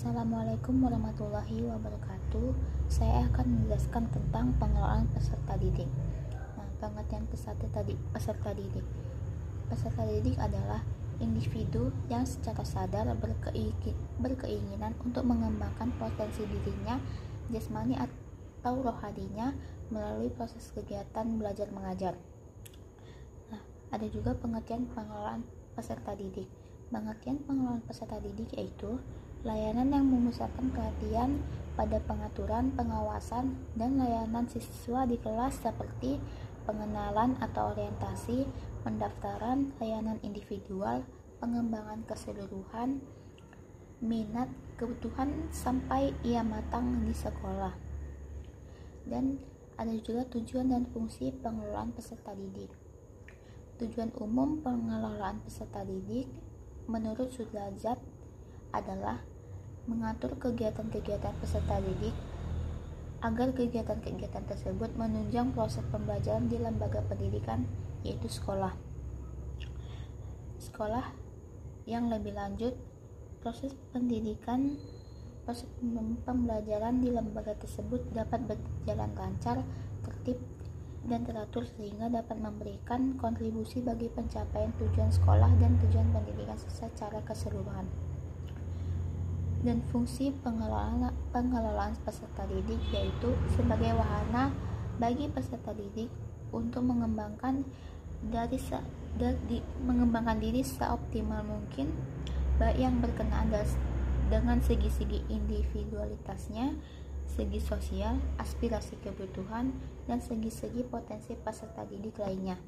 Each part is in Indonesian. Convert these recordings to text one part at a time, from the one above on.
Assalamualaikum warahmatullahi wabarakatuh. Saya akan menjelaskan tentang pengelolaan peserta didik. Pengertian peserta didik. Peserta didik adalah individu yang secara sadar berkeinginan untuk mengembangkan potensi dirinya jasmani atau rohaninya melalui proses kegiatan belajar mengajar. Ada juga pengertian pengelolaan peserta didik. Pengertian pengelolaan peserta didik yaitu layanan yang memusatkan perhatian pada pengaturan, pengawasan, dan layanan siswa di kelas seperti pengenalan atau orientasi, pendaftaran, layanan individual, pengembangan keseluruhan, minat, kebutuhan sampai ia matang di sekolah. Dan ada juga tujuan dan fungsi pengelolaan peserta didik. Tujuan umum pengelolaan peserta didik menurut Sudrajat adalah mengatur kegiatan-kegiatan peserta didik agar kegiatan-kegiatan tersebut menunjang proses pembelajaran di lembaga pendidikan, yaitu sekolah. Sekolah yang lebih lanjut, proses pembelajaran di lembaga tersebut dapat berjalan lancar, tertib, dan teratur sehingga dapat memberikan kontribusi bagi pencapaian tujuan sekolah dan tujuan pendidikan secara keseluruhan. Dan fungsi pengelolaan peserta didik yaitu sebagai wahana bagi peserta didik untuk mengembangkan diri seoptimal mungkin, baik yang berkenaan dengan segi-segi individualitasnya, segi sosial, aspirasi kebutuhan, dan segi-segi potensi peserta didik lainnya.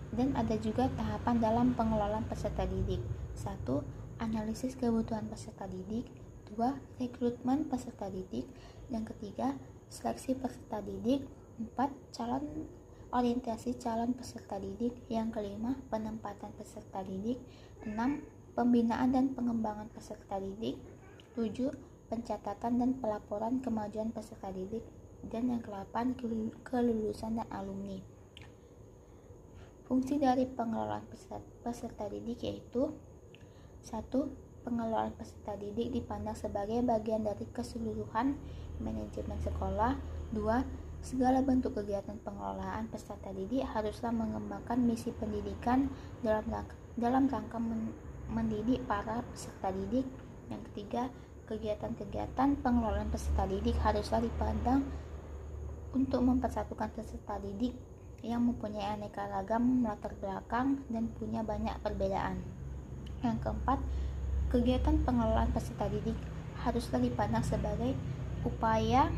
Dan ada juga tahapan dalam pengelolaan peserta didik. 1. Analisis kebutuhan peserta didik. 2. Rekrutmen peserta didik. Yang ketiga, seleksi peserta didik. 4. Orientasi calon peserta didik. Yang kelima, penempatan peserta didik. 6. Pembinaan dan pengembangan peserta didik. 7. Pencatatan dan pelaporan kemajuan peserta didik. Dan yang ke-8, kelulusan dan alumni. Fungsi dari pengelolaan peserta didik yaitu 1. Pengelolaan peserta didik dipandang sebagai bagian dari keseluruhan manajemen sekolah. 2. Segala bentuk kegiatan pengelolaan peserta didik haruslah mengembangkan misi pendidikan dalam rangka mendidik para peserta didik. Yang ketiga, kegiatan-kegiatan pengelolaan peserta didik haruslah dipandang untuk mempersatukan peserta didik yang mempunyai aneka ragam latar belakang dan punya banyak perbedaan. Yang keempat, kegiatan pengelolaan peserta didik haruslah dipandang sebagai upaya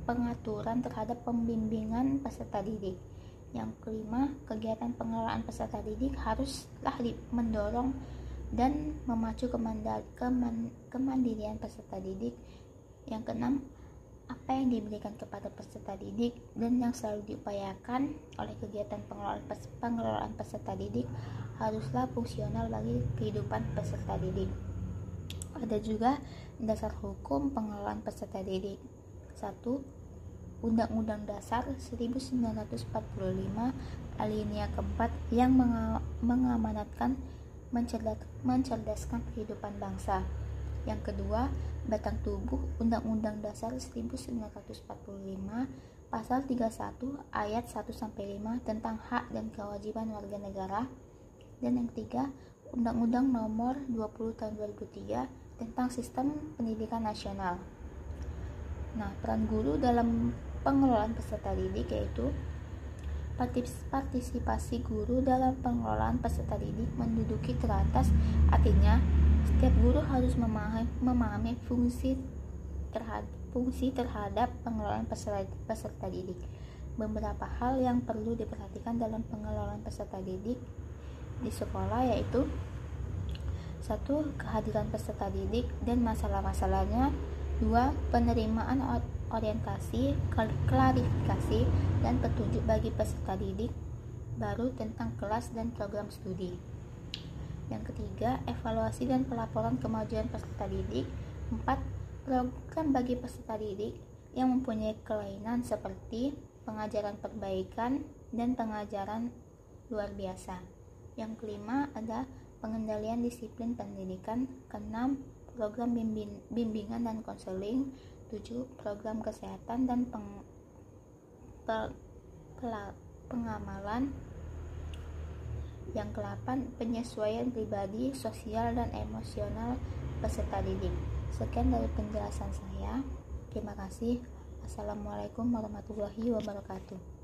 pengaturan terhadap pembimbingan peserta didik. Yang kelima, kegiatan pengelolaan peserta didik haruslah mendorong dan memacu kemandirian peserta didik. Yang keenam, apa yang diberikan kepada peserta didik dan yang selalu diupayakan oleh kegiatan pengelolaan peserta didik haruslah fungsional bagi kehidupan peserta didik. Ada juga dasar hukum pengelolaan peserta didik. 1. Undang-Undang Dasar 1945 alinea keempat yang mengamanatkan mencerdaskan kehidupan bangsa. Yang kedua, batang tubuh Undang-Undang Dasar 1945 pasal 31 ayat 1-5 tentang hak dan kewajiban warga negara. Dan yang ketiga, Undang-Undang Nomor 20 Tahun 2003 tentang Sistem Pendidikan Nasional. Peran guru dalam pengelolaan peserta didik yaitu partisipasi guru dalam pengelolaan peserta didik menduduki teratas, artinya setiap guru harus memahami fungsi terhadap pengelolaan peserta didik. Beberapa hal yang perlu diperhatikan dalam pengelolaan peserta didik di sekolah yaitu 1. Kehadiran peserta didik dan masalah-masalahnya. 2. Penerimaan orientasi, klarifikasi, dan petunjuk bagi peserta didik baru tentang kelas dan program studi. Yang ketiga, evaluasi dan pelaporan kemajuan peserta didik. 4. Program bagi peserta didik yang mempunyai kelainan seperti pengajaran perbaikan dan pengajaran luar biasa. Yang kelima ada pengendalian disiplin pendidikan. Keenam, program bimbingan dan konseling. 7, program kesehatan dan pengamalan. Yang ke-8, penyesuaian pribadi, sosial, dan emosional peserta didik. Sekian dari penjelasan saya. Terima kasih. Assalamualaikum warahmatullahi wabarakatuh.